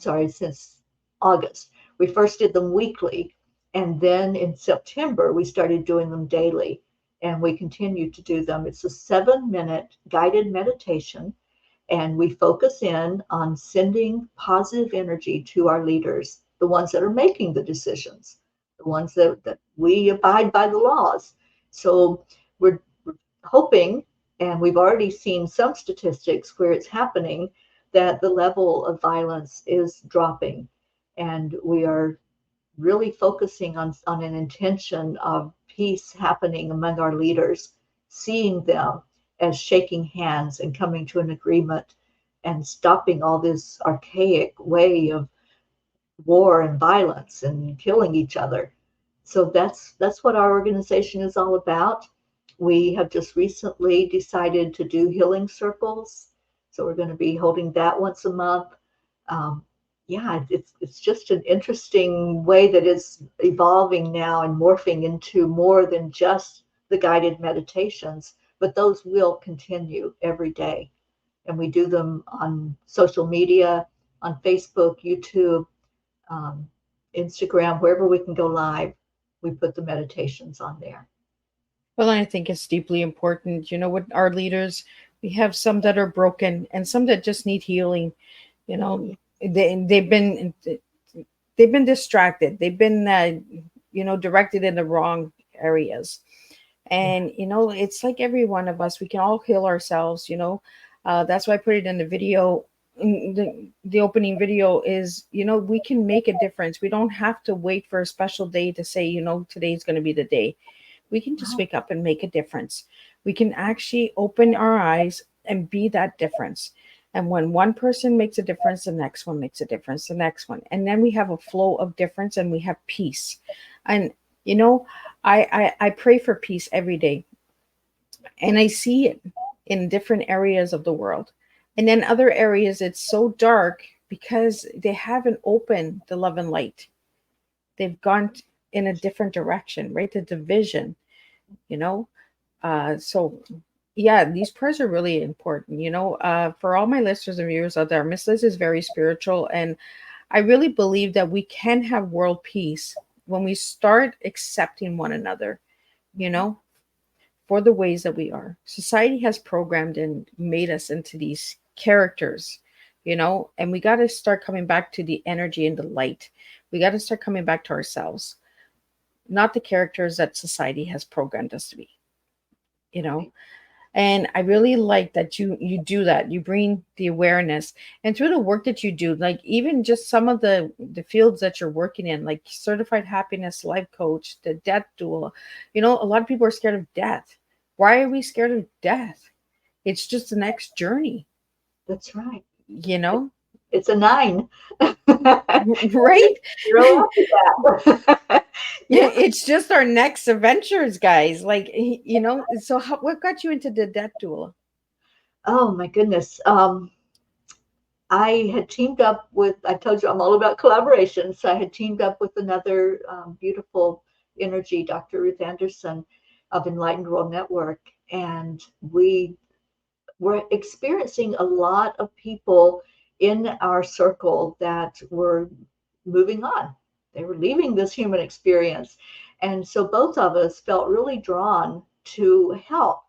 since August. We first did them weekly. And then in September, we started doing them daily. And we continue to do them. It's a 7-minute guided meditation. And we focus in on sending positive energy to our leaders, the ones that are making the decisions, the ones that we abide by the laws. So we're hoping, and we've already seen some statistics where it's happening, that the level of violence is dropping. And we are really focusing on an intention of peace happening among our leaders, seeing them as shaking hands and coming to an agreement and stopping all this archaic way of war and violence and killing each other. So that's what our organization is all about. We have just recently decided to do healing circles. So we're going to be holding that once a month. Yeah, it's just an interesting way that it's evolving now and morphing into more than just the guided meditations, but those will continue every day. And we do them on social media, on Facebook, YouTube, Instagram, wherever we can go live, we put the meditations on there. Well, I think it's deeply important. You know, with our leaders, we have some that are broken and some that just need healing. You know, they've been distracted. They've been directed in the wrong areas. And it's like every one of us, we can all heal ourselves. That's why I put it in the video. The opening video is, we can make a difference. We don't have to wait for a special day to say, today's going to be the day. We can just wake up and make a difference. We can actually open our eyes and be that difference. And when one person makes a difference, the next one makes a difference, the next one. And then we have a flow of difference and we have peace. And, I pray for peace every day. And I see it in different areas of the world. And then other areas, it's so dark because they haven't opened the love and light. They've gone in a different direction, right? The division, so yeah, these prayers are really important. For all my listeners and viewers out there, Miss Liz is very spiritual. And I really believe that we can have world peace when we start accepting one another, for the ways that we are. Society has programmed and made us into these characters, and we got to start coming back to the energy and the light. We got to start coming back to ourselves, not the characters that society has programmed us to be, And I really like that you do that. You bring the awareness, and through the work that you do, like even just some of the fields that you're working in, like certified happiness life coach, the death duel. A lot of people are scared of death. Why are we scared of death? It's just the next journey, That's right. you know? It's a 9. Right? Grow up with that. Yeah. It's just our next adventures, guys. Like, so what got you into the death doula? Oh my goodness. I had teamed up with, I told you I'm all about collaboration. So I had teamed up with another beautiful energy, Dr. Ruth Anderson of Enlightened World Network. And we were experiencing a lot of people in our circle that were moving on. They were leaving this human experience. And so both of us felt really drawn to help.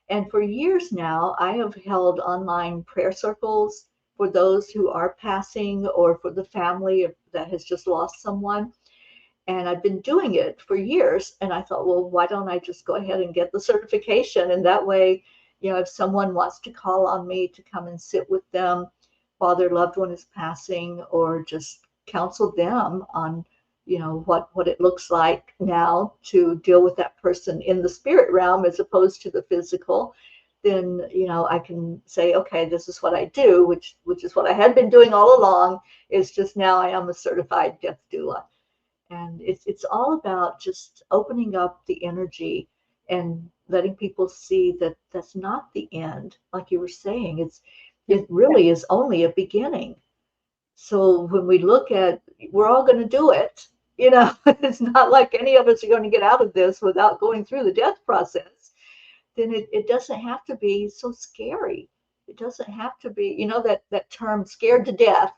And for years now, I have held online prayer circles for those who are passing or for the family that has just lost someone. And I've been doing it for years. And I thought, well, why don't I just go ahead and get the certification? And that way, if someone wants to call on me to come and sit with them while their loved one is passing, or just counsel them on, what it looks like now to deal with that person in the spirit realm as opposed to the physical, then, I can say, okay, this is what I do, which is what I had been doing all along. It's just now I am a certified death doula. And it's all about just opening up the energy and letting people see that that's not the end. Like you were saying, it really is only a beginning. So when we look at, we're all going to do it, it's not like any of us are going to get out of this without going through the death process. Then it doesn't have to be so scary. It doesn't have to be, that term scared to death.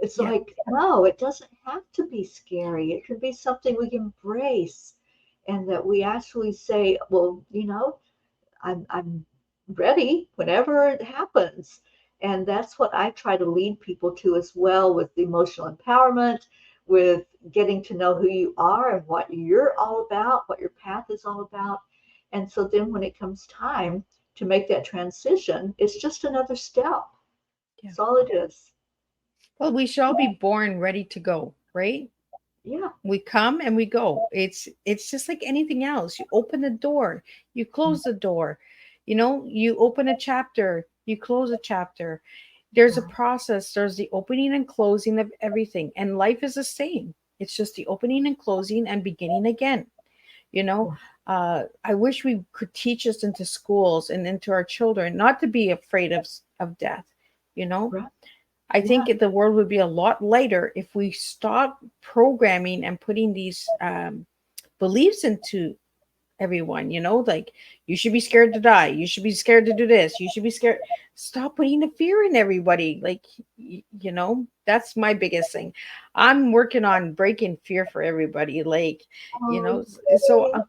It's like, no, it doesn't have to be scary. It can be something we embrace, and that we actually say, well, I'm ready whenever it happens. And that's what I try to lead people to as well, with emotional empowerment, with getting to know who you are and what you're all about, what your path is all about. And so then when it comes time to make that transition, it's just another step. That's all it is. Well, we shall be born ready to go, right? Yeah. We come and we go. It's just like anything else. You open the door, you close the door. You open a chapter, you close a chapter. There's a process. There's the opening and closing of everything. And life is the same. It's just the opening and closing and beginning again. I wish we could teach this into schools and into our children, not to be afraid of death. Right. I think the world would be a lot lighter if we stop programming and putting these beliefs into everyone, like you should be scared to die. You should be scared to do this. You should be scared. Stop putting the fear in everybody. Like, that's my biggest thing. I'm working on breaking fear for everybody. Like, so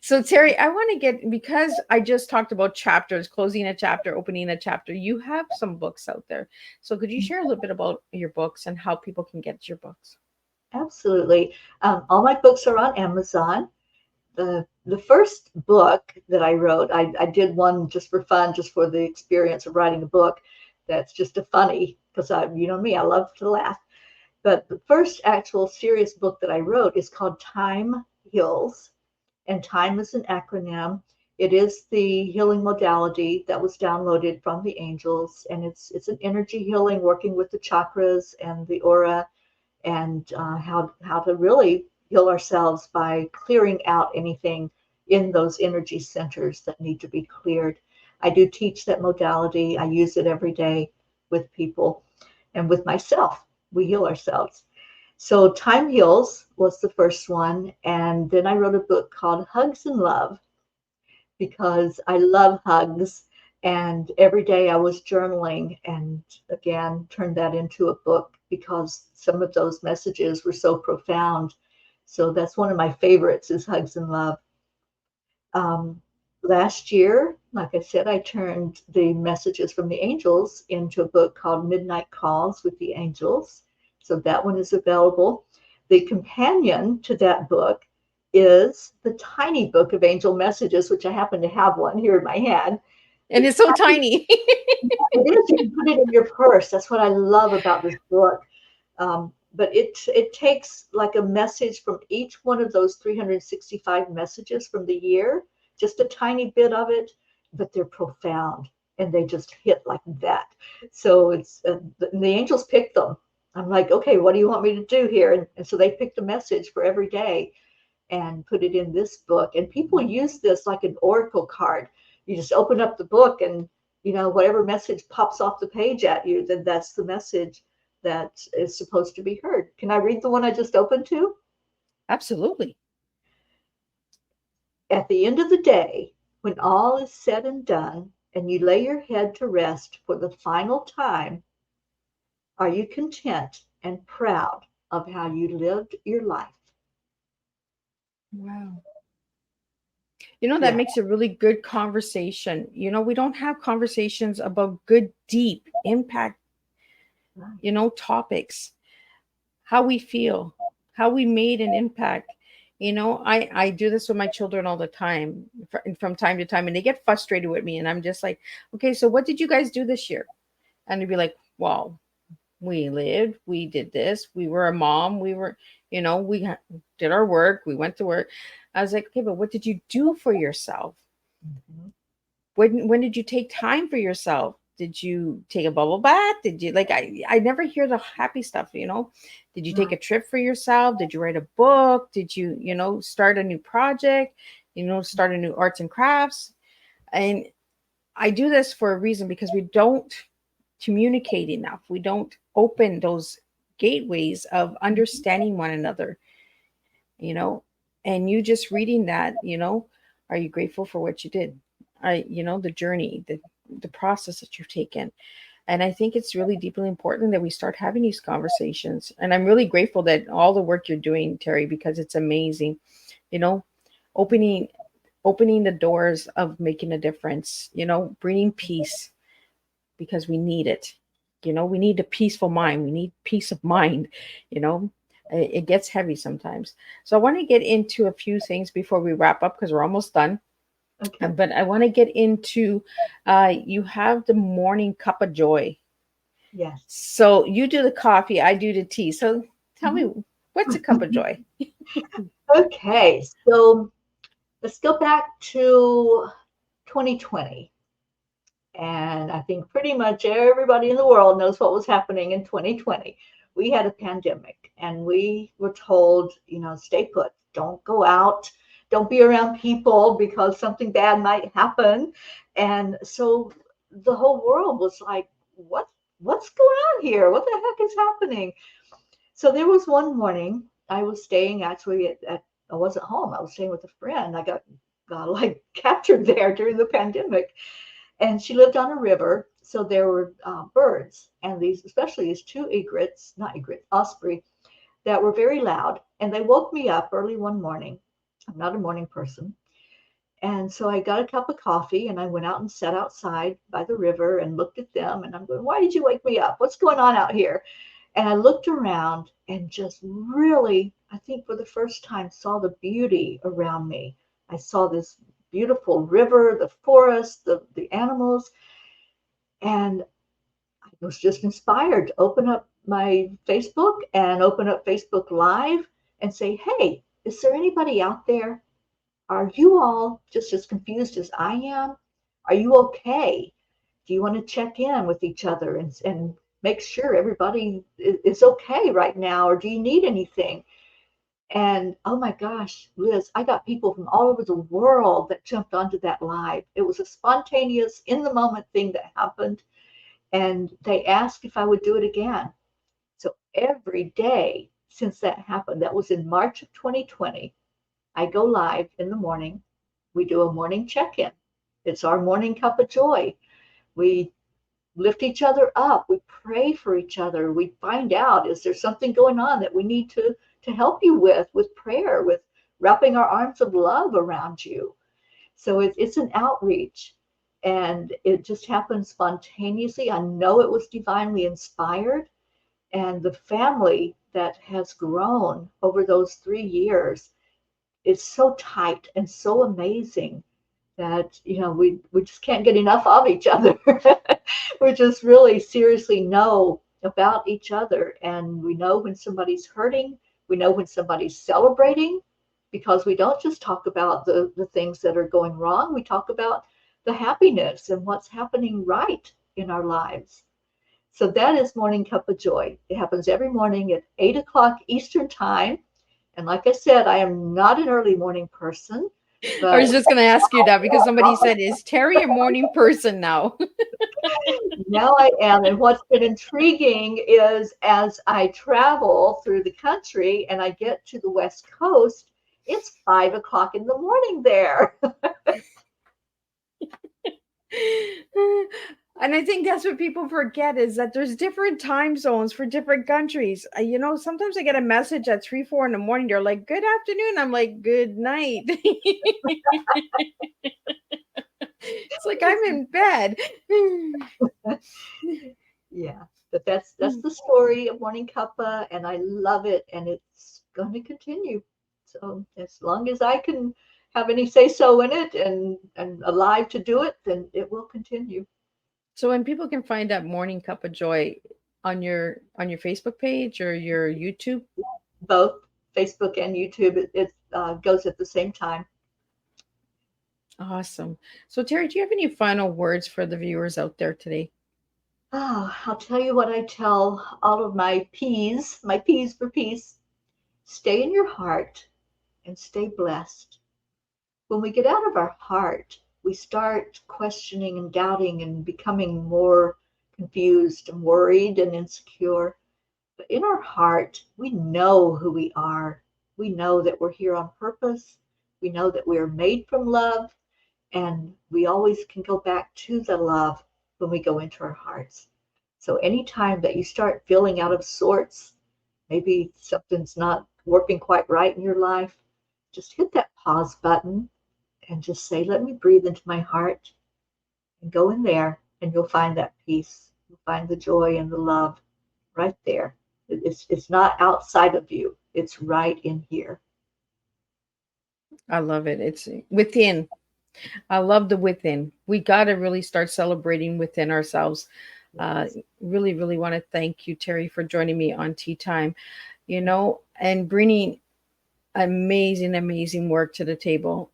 so Teri, I want to get, because I just talked about chapters, closing a chapter, opening a chapter. You have some books out there. So could you share a little bit about your books and how people can get your books? Absolutely. All my books are on Amazon. The first book that I wrote, I did one just for fun, just for the experience of writing a book. That's just a funny, because you know me, I love to laugh. But the first actual serious book that I wrote is called Time Heals. And time is an acronym. It is the healing modality that was downloaded from the angels, and it's an energy healing, working with the chakras and the aura, and how to really heal ourselves by clearing out anything in those energy centers that need to be cleared. I do teach that modality. I use it every day with people and with myself. We heal ourselves. So Time Heals was the first one. And then I wrote a book called Hugs and Love, because I love hugs. And every day I was journaling, and again, turned that into a book because some of those messages were so profound. So that's one of my favorites, is Hugs and Love. Last year, like I said, I turned the messages from the angels into a book called Midnight Calls with the Angels. So that one is available. The companion to that book is the tiny book of angel messages, which I happen to have one here in my hand. And it's so tiny. It is. You can put it in your purse. That's what I love about this book. But it takes like a message from each one of those 365 messages from the year, just a tiny bit of it, but they're profound and they just hit like that. So it's the angels pick them. I'm like, okay, what do you want me to do here? And so they picked a message for every day and put it in this book. And people use this like an oracle card. You just open up the book and, whatever message pops off the page at you, then that's the message that is supposed to be heard. Can I read the one I just opened to? Absolutely. At the end of the day, when all is said and done, and you lay your head to rest for the final time, are you content and proud of how you lived your life? Wow. That Yeah. makes a really good conversation. We don't have conversations about good, deep impact, topics, how we feel, how we made an impact. I do this with my children all the time, from time to time, and they get frustrated with me. And I'm just like, okay, so what did you guys do this year? And they'd be like, well, we lived, we did this, we were a mom, we were, we did our work, we went to work. I was like, okay, but what did you do for yourself? Mhm. When did you take time for yourself? Did you take a bubble bath? Did you I never hear the happy stuff, Did you take a trip for yourself? Did you write a book? Did you, start a new project, start a new arts and crafts? And I do this for a reason, because we don't communicate enough. We don't open those gateways of understanding one another, and you just reading that, are you grateful for what you did? The journey, the process that you've taken. And I think it's really deeply important that we start having these conversations. And I'm really grateful that all the work you're doing, Teri, because it's amazing, opening the doors of making a difference, bringing peace, because we need it. We need a peaceful mind. We need peace of mind. It gets heavy sometimes. So I want to get into a few things before we wrap up, because we're almost done. Okay. But I want to get into, you have the morning cup of joy. Yes. So you do the coffee, I do the tea. So tell me, what's a cup of joy? Okay. So let's go back to 2020. And I think pretty much everybody in the world knows what was happening in 2020. We had a pandemic and we were told, stay put, don't go out, don't be around people because something bad might happen. And so the whole world was like, what's going on here? What the heck is happening? So there was one morning I was staying actually I wasn't home. I was staying with a friend. I got like captured there during the pandemic. And she lived on a river, so there were birds, and especially these two osprey, that were very loud. And they woke me up early one morning. I'm not a morning person. And so I got a cup of coffee and I went out and sat outside by the river and looked at them. And I'm going, why did you wake me up? What's going on out here? And I looked around and just really, I think for the first time, saw the beauty around me. I saw this beautiful river, the forest, the animals. And I was just inspired to open up my Facebook and open up Facebook Live and say, hey, is there anybody out there? Are you all just as confused as I am? Are you okay? Do you want to check in with each other and make sure everybody is okay right now? Or do you need anything? And oh my gosh, Liz, I got people from all over the world that jumped onto that live. It was a spontaneous, in the moment thing that happened. And they asked if I would do it again. So every day since that happened, that was in March of 2020, I go live in the morning. We do a morning check in. It's our morning cup of joy. We lift each other up. We pray for each other. We find out, is there something going on that we need to help you with prayer, with wrapping our arms of love around you. So it's an outreach, and it just happened spontaneously. I know it was divinely inspired, and the family that has grown over those 3 years is so tight and so amazing that we just can't get enough of each other. We just really seriously know about each other, and we know when somebody's hurting. We know when somebody's celebrating, because we don't just talk about the things that are going wrong. We talk about the happiness and what's happening right in our lives. So that is Morning Cup of Joy. It happens every morning at 8 o'clock Eastern Time. And like I said, I am not an early morning person, I but was just going to ask you that because somebody said, "Is Teri a morning person now?" now I am. And what's been intriguing is as I travel through the country and I get to the West Coast, it's 5 o'clock in the morning there. And I think that's what people forget is that there's different time zones for different countries. Sometimes I get a message at 3, 4 in the morning. They're like, "Good afternoon." I'm like, "Good night." It's like I'm in bed. Yeah, but that's the story of Morning Cuppa, and I love it, and it's going to continue. So as long as I can have any say so in it and alive to do it, then it will continue. So when people can find that Morning Cup of Joy on your Facebook page or your YouTube. Both Facebook and YouTube, it goes at the same time. Awesome. So Teri, do you have any final words for the viewers out there today? Oh, I'll tell you what I tell all of my P's for peace. Stay in your heart and stay blessed. When we get out of our heart, we start questioning and doubting and becoming more confused and worried and insecure. But in our heart, we know who we are. We know that we're here on purpose. We know that we are made from love. And we always can go back to the love when we go into our hearts. So anytime that you start feeling out of sorts, maybe something's not working quite right in your life, just hit that pause button and just say, let me breathe into my heart and go in there, and you'll find that peace. You'll find the joy and the love right there. It's not outside of you, it's right in here. I love it. It's within. I love the within. We got to really start celebrating within ourselves. Really, really want to thank you, Teri, for joining me on Tea Time, and bringing amazing, amazing work to the table.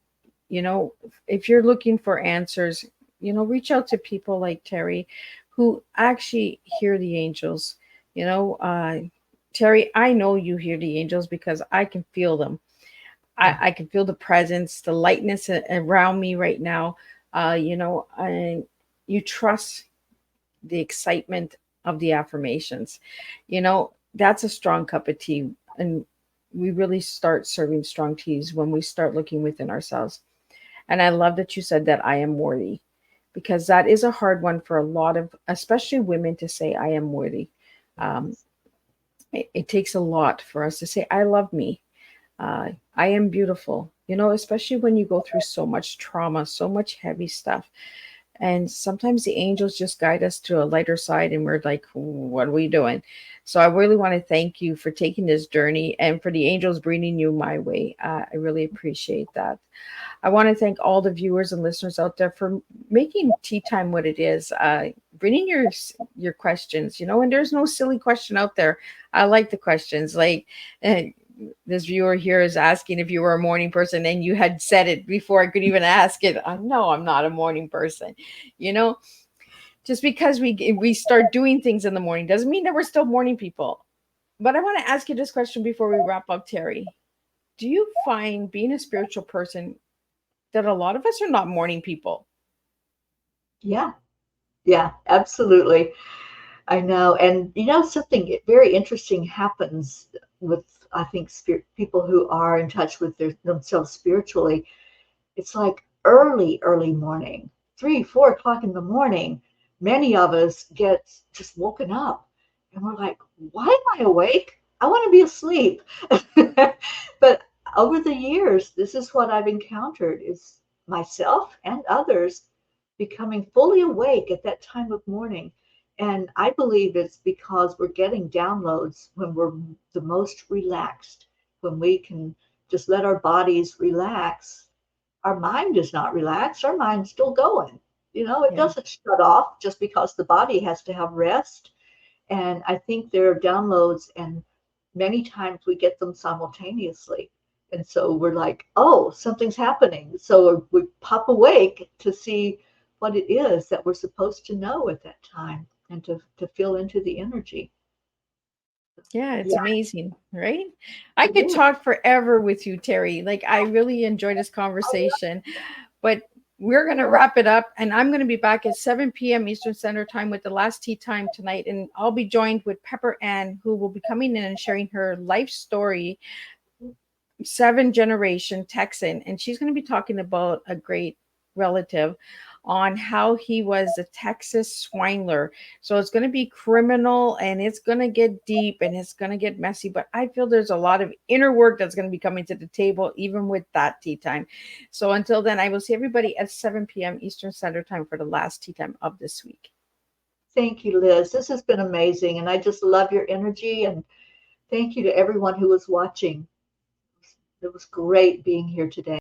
If you're looking for answers, reach out to people like Teri who actually hear the angels. Teri, I know you hear the angels because I can feel them. I can feel the presence, the lightness around me right now. And you trust the excitement of the affirmations. That's a strong cup of tea. And we really start serving strong teas when we start looking within ourselves. And I love that you said that I am worthy, because that is a hard one for a lot of, especially women, to say I am worthy. Um, it takes a lot for us to say, I love me. I am beautiful, especially when you go through so much trauma, so much heavy stuff. And sometimes the angels just guide us to a lighter side, and we're like, what are we doing? So I really want to thank you for taking this journey and for the angels bringing you my way. I really appreciate that. I want to thank all the viewers and listeners out there for making Tea Time what it is. Bringing your questions, and there's no silly question out there. I like the questions. Like this viewer here is asking if you were a morning person, and you had said it before I could even ask it. No, I'm not a morning person. Just because we start doing things in the morning doesn't mean that we're still morning people. But I want to ask you this question before we wrap up, Teri. Do you find being a spiritual person that a lot of us are not morning people? Yeah, yeah, absolutely. I know. And something very interesting happens with, I think, people who are in touch with themselves spiritually. It's like early morning, 3, 4 o'clock in the morning. Many of us get just woken up and we're like, why am I awake? I want to be asleep. But over the years, this is what I've encountered is myself and others becoming fully awake at that time of morning. And I believe it's because we're getting downloads when we're the most relaxed, when we can just let our bodies relax. Our mind is not relaxed, our mind's still going. It Yeah. doesn't shut off just because the body has to have rest. And I think there are downloads, and many times we get them simultaneously. And so we're like, oh, something's happening. So we pop awake to see what it is that we're supposed to know at that time and to feel into the energy. Yeah, it's Yeah, amazing, right? I it could is. talk forever with you, Terry. Like, I really enjoyed this conversation, but we're going to wrap it up. And I'm going to be back at 7 p.m. Eastern Standard Time with the last tea time tonight. And I'll be joined with Pepper Ann, who will be coming in and sharing her life story, 7 generation Texan. And she's going to be talking about a great relative on how he was a Texas swindler. So it's going to be criminal and it's going to get deep and it's going to get messy. But I feel there's a lot of inner work that's going to be coming to the table, even with that tea time. So until then, I will see everybody at 7 p.m. Eastern Standard Time for the last tea time of this week. Thank you, Liz. This has been amazing. And I just love your energy. And thank you to everyone who was watching. It was great being here today.